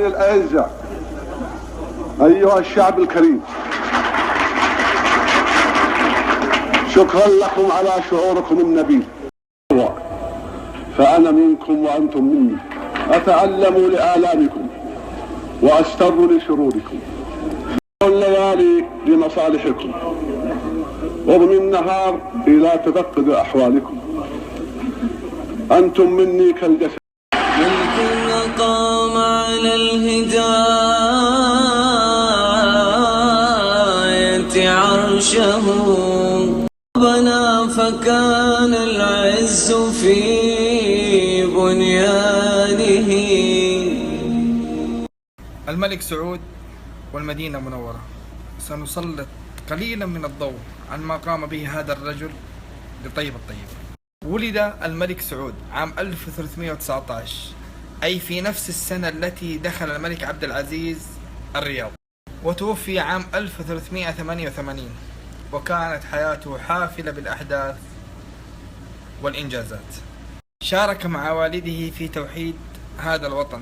الأعزة، أيها الشعب الكريم، شكرا لكم على شعوركم النبيل. فأنا منكم وأنتم مني، أتألم لآلامكم وأستر لشروركم، الليالي لمصالحكم، وأضمي النهار إلى تفقد أحوالكم. أنتم مني كالجسد. ملك قام على الهداية عرشه، بنى فكان العز في بنيانه. الملك سعود والمدينة المنورة. سنسلط قليلا من الضوء عن ما قام به هذا الرجل لطيب الطيب. ولد الملك سعود عام 1319، أي في نفس السنة التي دخل الملك عبد العزيز الرياض، وتوفي عام 1388، وكانت حياته حافلة بالأحداث والإنجازات. شارك مع والده في توحيد هذا الوطن،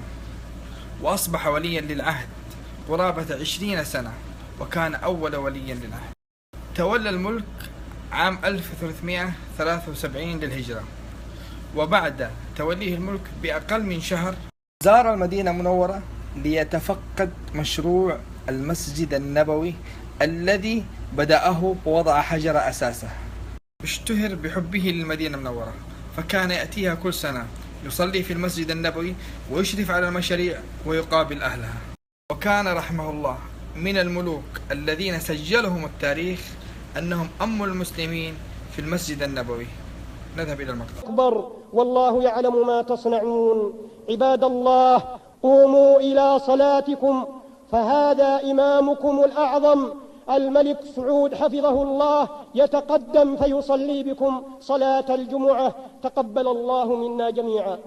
وأصبح وليا للعهد قرابة 20 سنة، وكان أول ولي للعهد. تولى الملك عام 1373 للهجرة، وبعد توليه الملك بأقل من شهر زار المدينة المنورة ليتفقد مشروع المسجد النبوي الذي بدأه ووضع حجر أساسه. اشتهر بحبه للمدينة المنورة، فكان يأتيها كل سنة يصلي في المسجد النبوي ويشرف على المشاريع ويقابل أهلها. وكان رحمه الله من الملوك الذين سجلهم التاريخ أنهم أموا المسلمين في المسجد النبوي. نذهب إلى المقطع. أكبر والله يعلم ما تصنعون. عباد الله، قوموا إلى صلاتكم، فهذا إمامكم الأعظم الملك سعود حفظه الله يتقدم فيصلي بكم صلاة الجمعة. تقبل الله منا جميعا.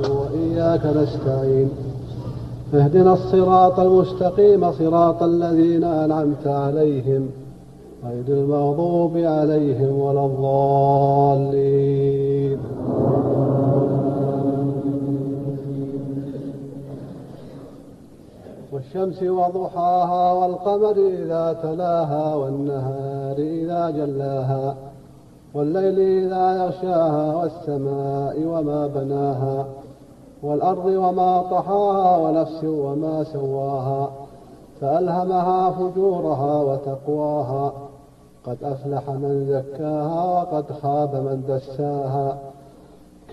وإياك نستعين، اهدنا الصراط المستقيم، صراط الذين أنعمت عليهم غير المغضوب عليهم ولا الضالين. والشمس وضحاها والقمر إذا تلاها والنهار إذا جلاها والليل إذا يغشاها والسماء وما بناها والأرض وما طحاها ونفس وما سواها فألهمها فجورها وتقواها. قد أفلح من زكاها وقد خاب من دساها.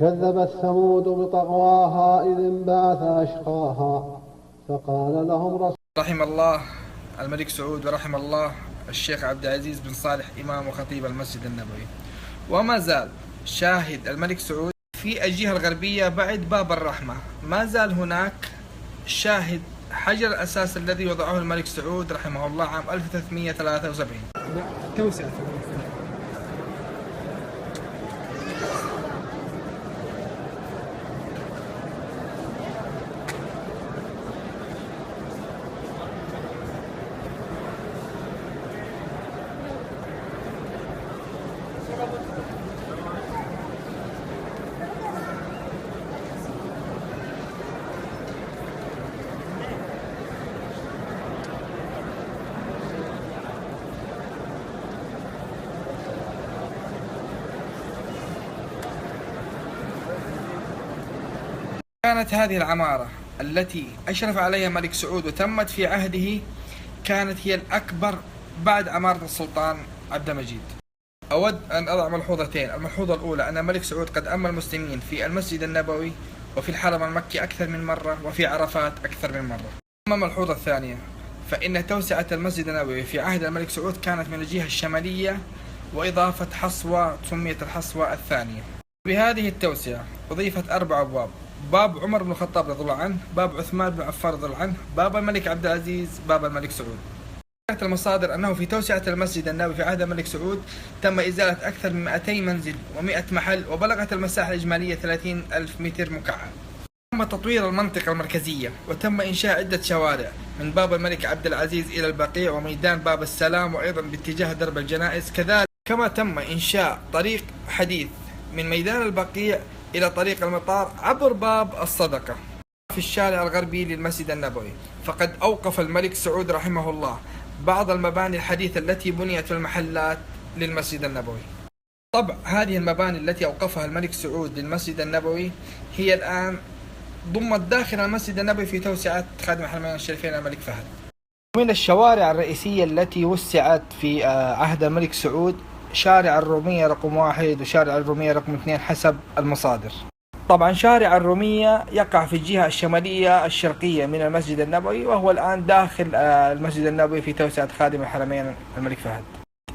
كذبت ثمود بطغواها إذ انبعث أشقاها فقال لهم رسول. رحم الله الملك سعود ورحم الله الشيخ عبد العزيز بن صالح إمام وخطيب المسجد النبوي. وما زال شاهد الملك سعود في الجهة الغربية بعد باب الرحمة، ما زال هناك شاهد حجر الأساس الذي وضعه الملك سعود رحمه الله عام 1373. توسعة. كانت هذه العمارة التي أشرف عليها الملك سعود وتمت في عهده كانت هي الأكبر بعد عمارة السلطان عبد المجيد. أود أن أضع ملحوظتين. الملحوظة الأولى أن الملك سعود قد أمى المسلمين في المسجد النبوي وفي الحرم المكي أكثر من مرة وفي عرفات أكثر من مرة. أما الملحوظة الثانية فإن توسعة المسجد النبوي في عهد الملك سعود كانت من الجهة الشمالية، وإضافة حصوة سميت الحصوة الثانية. بهذه التوسعة أضيفت 4 أبواب: باب عمر بن الخطاب رضي الله عنه، باب عثمان بن عفان رضي الله عنه، باب الملك عبد العزيز، باب الملك سعود. ذكرت المصادر أنه في توسعة المسجد النبوي في عهد الملك سعود تم إزالة أكثر من 200 منزل و100 محل، وبلغت المساحة الإجمالية 30,000 متر مكعب. تم تطوير المنطقة المركزية، وتم إنشاء عدة شوارع من باب الملك عبد العزيز إلى البقيع وميدان باب السلام، وأيضا باتجاه درب الجنائز. كذلك كما تم إنشاء طريق حديث من ميدان البقيع إلى طريق المطار عبر باب الصدقة في الشارع الغربي للمسجد النبوي. فقد أوقف الملك سعود رحمه الله بعض المباني الحديثة التي بنيت في المحلات للمسجد النبوي. طبعا هذه المباني التي أوقفها الملك سعود للمسجد النبوي هي الآن ضمت داخل المسجد النبوي في توسعة خادم الحرمين الشريفين الملك فهد. من الشوارع الرئيسية التي وسعت في عهد الملك سعود شارع الرومية رقم 1 وشارع الرومية رقم 2 حسب المصادر. طبعا شارع الرومية يقع في الجهة الشمالية الشرقية من المسجد النبوي، وهو الآن داخل المسجد النبوي في توسعة خادم الحرمين الملك فهد.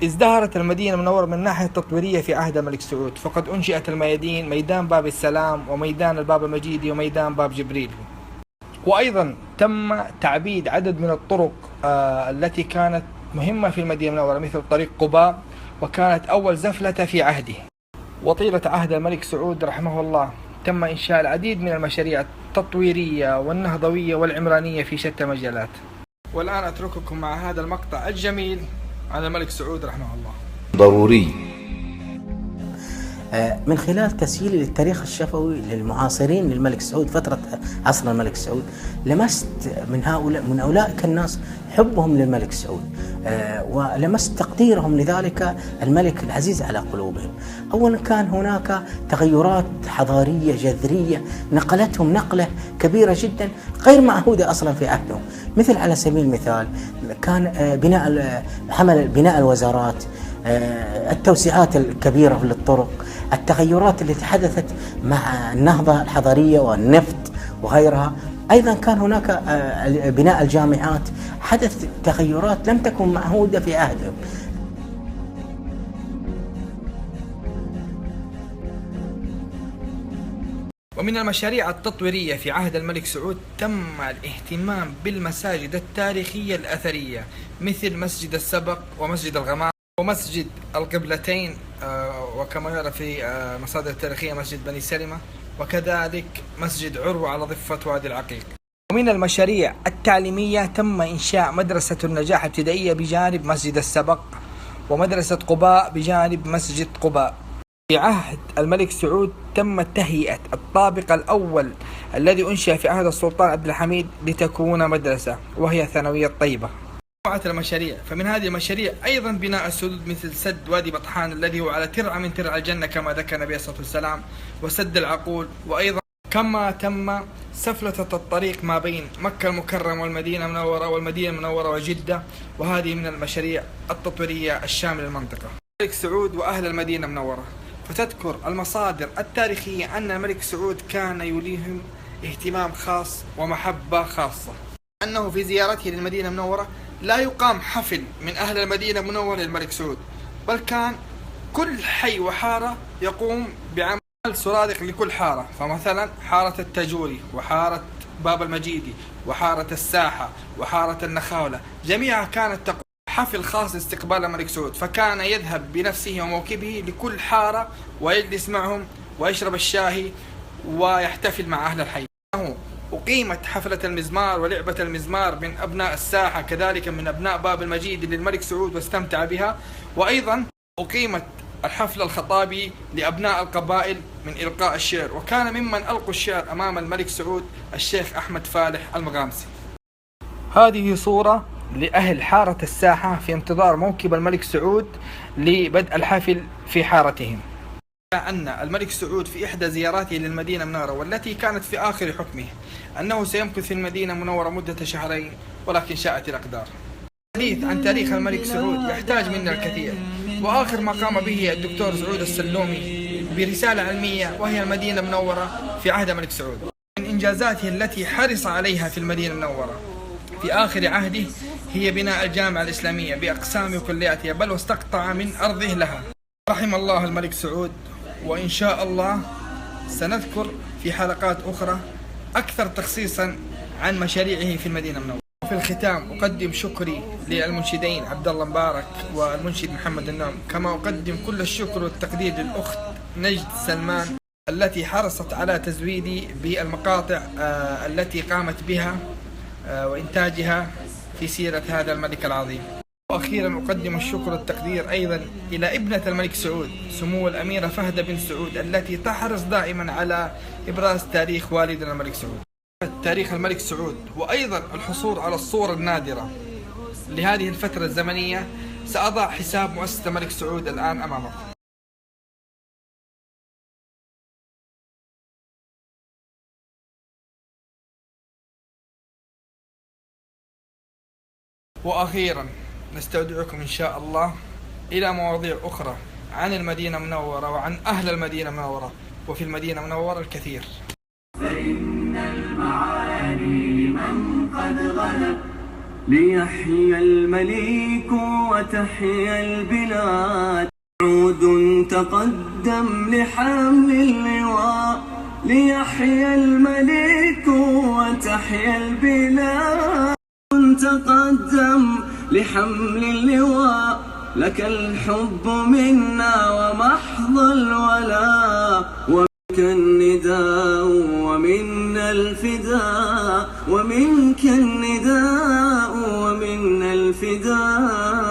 ازدهرت المدينة المنورة من ناحية التطويرية في عهد الملك سعود، فقد أنشئت الميادين: ميدان باب السلام، وميدان الباب المجيدي، وميدان باب جبريل. وأيضا تم تعبيد عدد من الطرق التي كانت مهمة في المدينة المنورة، مثل طريق قباء، وكانت أول زفلة في عهده. وطيلة عهد الملك سعود رحمه الله تم إنشاء العديد من المشاريع التطويرية والنهضوية والعمرانية في شتى المجالات. والآن أترككم مع هذا المقطع الجميل عن الملك سعود رحمه الله. ضروري من خلال تسجيلي للتاريخ الشفوي للمعاصرين للملك سعود فترة عصر الملك سعود، لمست من أولئك الناس حبهم للملك سعود، ولمست تقديرهم لذلك الملك العزيز على قلوبهم. أولا كان هناك تغيرات حضارية جذرية نقلتهم نقلة كبيرة جدا غير معهودة أصلا في عهدهم، مثل على سبيل المثال كان بناء الوزارات، التوسعات الكبيرة للطرق، التغيرات التي حدثت مع النهضة الحضارية والنفط وغيرها. أيضا كان هناك بناء الجامعات، حدث تغيرات لم تكن معهودة في عهدهم. ومن المشاريع التطويرية في عهد الملك سعود تم الاهتمام بالمساجد التاريخية الأثرية، مثل مسجد السبق ومسجد الغمام ومسجد القبلتين، وكما يرى في مصادر تاريخية مسجد بني سلمة، وكذلك مسجد عروة على ضفة وادي العقيق. ومن المشاريع التعليمية تم إنشاء مدرسة النجاح ابتدائية بجانب مسجد السبق، ومدرسة قباء بجانب مسجد قباء. في عهد الملك سعود تم تهيئة الطابق الأول الذي أنشأ في عهد السلطان عبد الحميد لتكون مدرسة، وهي ثانوية طيبة. المشاريع، فمن هذه المشاريع أيضا بناء السدود مثل سد وادي بطحان الذي هو على ترعة من ترع الجنة كما ذكر النبي صلى الله عليه وسلم، وسد العقول. وأيضا كما تم سفلتة الطريق ما بين مكة المكرمة والمدينة المنورة وجدة، وهذه من المشاريع التطويرية الشاملة للمنطقة. الملك سعود وأهل المدينة المنورة، فتذكر المصادر التاريخية أن الملك سعود كان يوليهم اهتمام خاص ومحبة خاصة، أنه في زيارته للمدينة المنورة لا يقام حفل من أهل المدينة المنورة للملك سعود، بل كان كل حي وحارة يقوم بعمل سرادق لكل حارة. فمثلا حارة التاجوري، وحارة باب المجيدي، وحارة الساحة، وحارة النخاولة، جميعها كانت تقوم حفل خاص استقبال الملك سعود. فكان يذهب بنفسه وموكبه لكل حارة ويجلس معهم ويشرب الشاهي ويحتفل مع أهل الحي. أقيمت حفلة المزمار ولعبة المزمار من أبناء الساحة، كذلك من أبناء باب المجيد للملك سعود واستمتع بها. وأيضا أقيمت الحفل الخطابي لأبناء القبائل من إلقاء الشعر، وكان ممن ألقوا الشعر أمام الملك سعود الشيخ أحمد فالح المغامسي. هذه صورة لأهل حارة الساحة في انتظار موكب الملك سعود لبدء الحفل في حارتهم. أن الملك سعود في إحدى زياراته للمدينة المنورة والتي كانت في آخر حكمه أنه سيمكث في المدينة المنورة مدة 2 شهرين، ولكن شاءت الأقدار. الحديث عن تاريخ الملك سعود يحتاج منا الكثير، وآخر ما قام به الدكتور سعود السلومي برسالة علمية وهي المدينة المنورة في عهد الملك سعود. من إنجازاته التي حرص عليها في المدينة المنورة في آخر عهده هي بناء الجامعة الإسلامية بأقسام وكلياتها، بل واستقطع من أرضه لها. رحم الله الملك سعود وإن شاء الله سنذكر في حلقات أخرى أكثر تخصيصا عن مشاريعه في المدينة المنورة. وفي الختام أقدم شكري للمنشدين عبد الله مبارك والمنشد محمد النعم، كما أقدم كل الشكر والتقدير للأخت نجد سلمان التي حرصت على تزويدي بالمقاطع التي قامت بها وإنتاجها في سيرة هذا الملك العظيم. وأخيرا أقدم الشكر والتقدير أيضا إلى ابنة الملك سعود سمو الأميرة فهد بن سعود التي تحرص دائما على إبراز تاريخ والدنا الملك سعود، تاريخ الملك سعود، وأيضا الحصول على الصورة النادرة لهذه الفترة الزمنية. سأضع حساب مؤسسة الملك سعود الآن أمامكم. وأخيرا نستودعكم إن شاء الله إلى مواضيع أخرى عن المدينة المنورة وعن أهل المدينة المنورة، وفي المدينة المنورة الكثير. فإن المعالي من قد غلب ليحيى الملك وتحيا البلاد. سعود تقدم لحمل اللواء ليحيى الملك وتحيا البلاد. تقدم لحمل اللواء لك الحب منا ومحض الولاء، ومنك النداء ومنا الفداء، ومنك النداء ومنا الفداء.